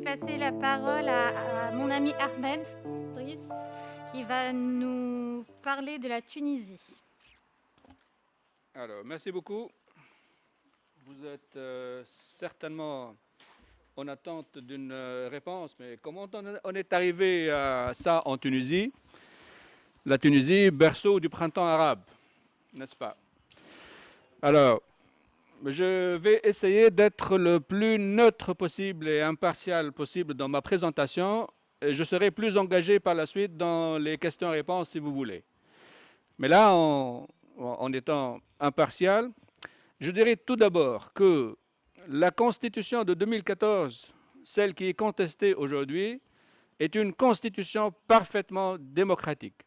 passer la parole à mon ami Ahmed Driss, qui va nous parler de la Tunisie. Alors, merci beaucoup. Vous êtes certainement en attente d'une réponse, mais comment on est arrivé à ça en Tunisie? La Tunisie, berceau du printemps arabe, n'est-ce pas? Alors, je vais essayer d'être le plus neutre possible et impartial possible dans ma présentation. Et je serai plus engagé par la suite dans les questions-réponses si vous voulez. Mais là, en étant impartial, je dirais tout d'abord que la Constitution de 2014, celle qui est contestée aujourd'hui, est une constitution parfaitement démocratique.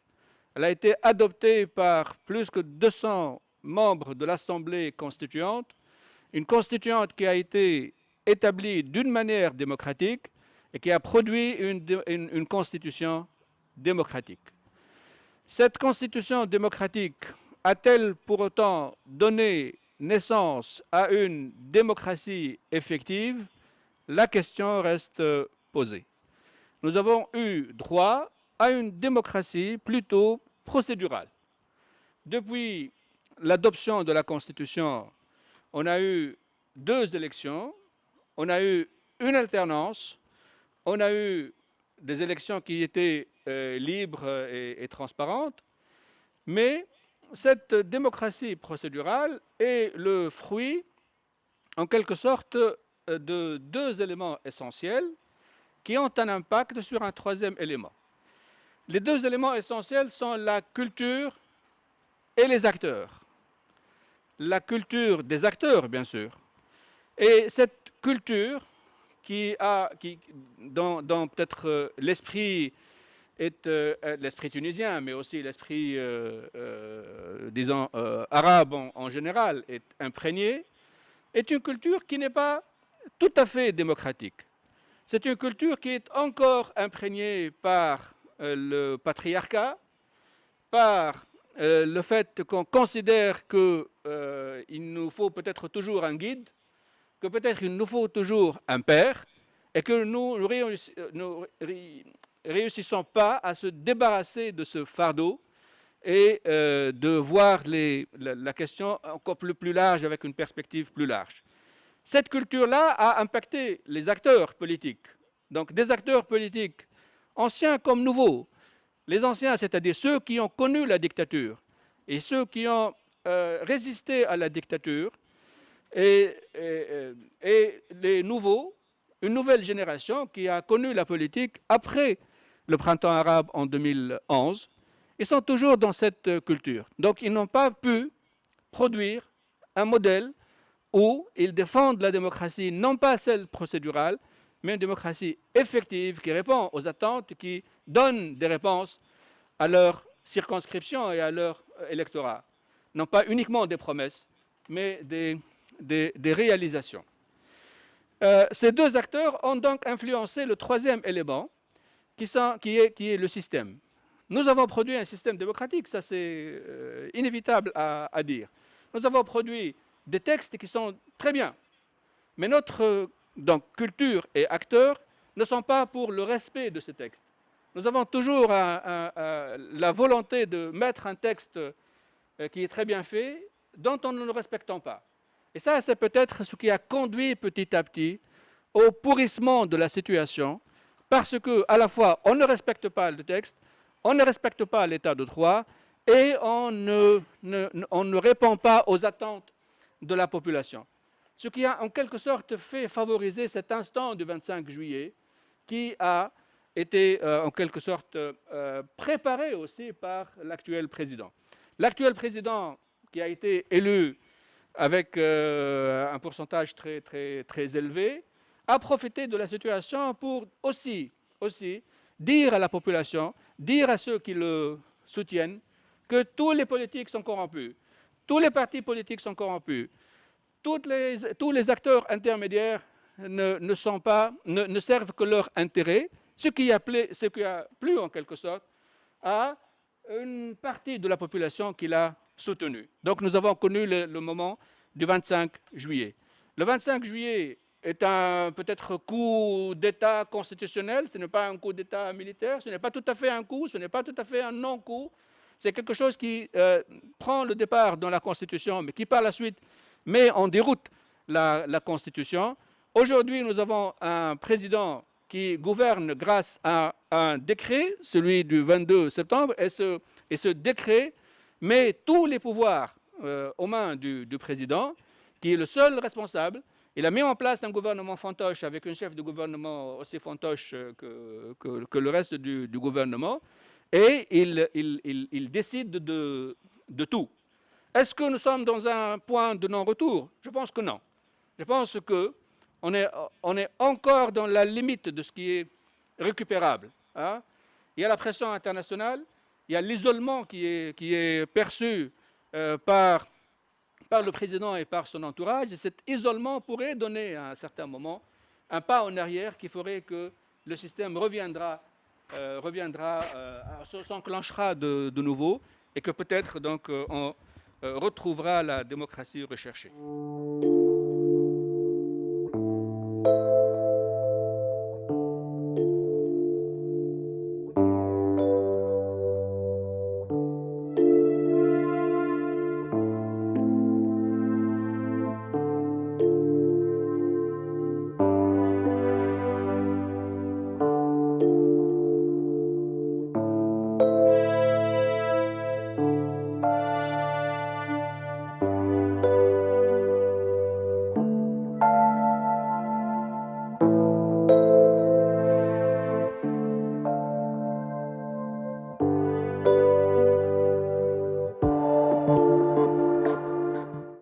Elle a été adoptée par plus que 200 membres de l'Assemblée constituante, une constituante qui a été établie d'une manière démocratique et qui a produit une constitution démocratique. Cette constitution démocratique a-t-elle pour autant donné naissance à une démocratie effective? La question reste posée. Nous avons eu droit à une démocratie plutôt procédurale. Depuis l'adoption de la Constitution, on a eu 2 élections, on a eu une alternance, on a eu des élections qui étaient libres et transparentes, mais cette démocratie procédurale est le fruit, en quelque sorte, de 2 éléments essentiels qui ont un impact sur un 3e élément. Les 2 éléments essentiels sont la culture et les acteurs. La culture des acteurs, bien sûr. Et cette culture dont peut-être l'esprit est l'esprit tunisien, mais aussi l'esprit, disons, arabe en général, est imprégné, est une culture qui n'est pas tout à fait démocratique. C'est une culture qui est encore imprégnée par le patriarcat, par le fait qu'on considère qu'il nous faut peut-être toujours un guide, que peut-être il nous faut toujours un père, et que nous ne réussissons pas à se débarrasser de ce fardeau et de voir la question encore plus large, avec une perspective plus large. Cette culture-là a impacté les acteurs politiques, donc des acteurs politiques anciens comme nouveaux. Les anciens, c'est-à-dire ceux qui ont connu la dictature et ceux qui ont résisté à la dictature, et les nouveaux, une nouvelle génération qui a connu la politique après le printemps arabe en 2011, ils sont toujours dans cette culture. Donc ils n'ont pas pu produire un modèle où ils défendent la démocratie, non pas celle procédurale, mais une démocratie effective qui répond aux attentes, qui donne des réponses à leur circonscription et à leur électorat. Non pas uniquement des promesses, mais des réalisations. Ces 2 acteurs ont donc influencé le 3e élément, qui est le système. Nous avons produit un système démocratique, ça c'est inévitable à dire. Nous avons produit des textes qui sont très bien, mais notre donc, culture et acteurs ne sont pas pour le respect de ces textes. Nous avons toujours la volonté de mettre un texte qui est très bien fait, dont on ne le respecte pas. Et ça, c'est peut-être ce qui a conduit petit à petit au pourrissement de la situation, parce que à la fois on ne respecte pas le texte, on ne respecte pas l'état de droit, et on ne répond pas aux attentes de la population. Ce qui a en quelque sorte fait favoriser cet instant du 25 juillet, qui a été en quelque sorte préparé aussi par l'actuel président. L'actuel président, qui a été élu avec un pourcentage très élevé, a profité de la situation pour aussi dire à la population, dire à ceux qui le soutiennent, que tous les politiques sont corrompus, tous les partis politiques sont corrompus, tous les acteurs intermédiaires ne servent que leur intérêt, ce qui a plu en quelque sorte à une partie de la population qui l'a soutenu. Donc nous avons connu le moment du 25 juillet. Le 25 juillet est un peut-être coup d'État constitutionnel, ce n'est pas un coup d'État militaire, ce n'est pas tout à fait un coup, ce n'est pas tout à fait un non-coup. C'est quelque chose qui prend le départ dans la Constitution, mais qui par la suite met en déroute la Constitution. Aujourd'hui, nous avons un président qui gouverne grâce à un décret, celui du 22 septembre, et ce décret met tous les pouvoirs aux mains du président, qui est le seul responsable. Il a mis en place un gouvernement fantoche avec un chef de gouvernement aussi fantoche que le reste du gouvernement, et il décide de tout. Est-ce que nous sommes dans un point de non-retour? Je pense que non. Je pense qu'on est encore dans la limite de ce qui est récupérable. Hein. Il y a la pression internationale, il y a l'isolement qui est perçu par le président et par son entourage. Et cet isolement pourrait donner à un certain moment un pas en arrière qui ferait que le système s'enclenchera de nouveau et que peut-être donc on retrouvera la démocratie recherchée.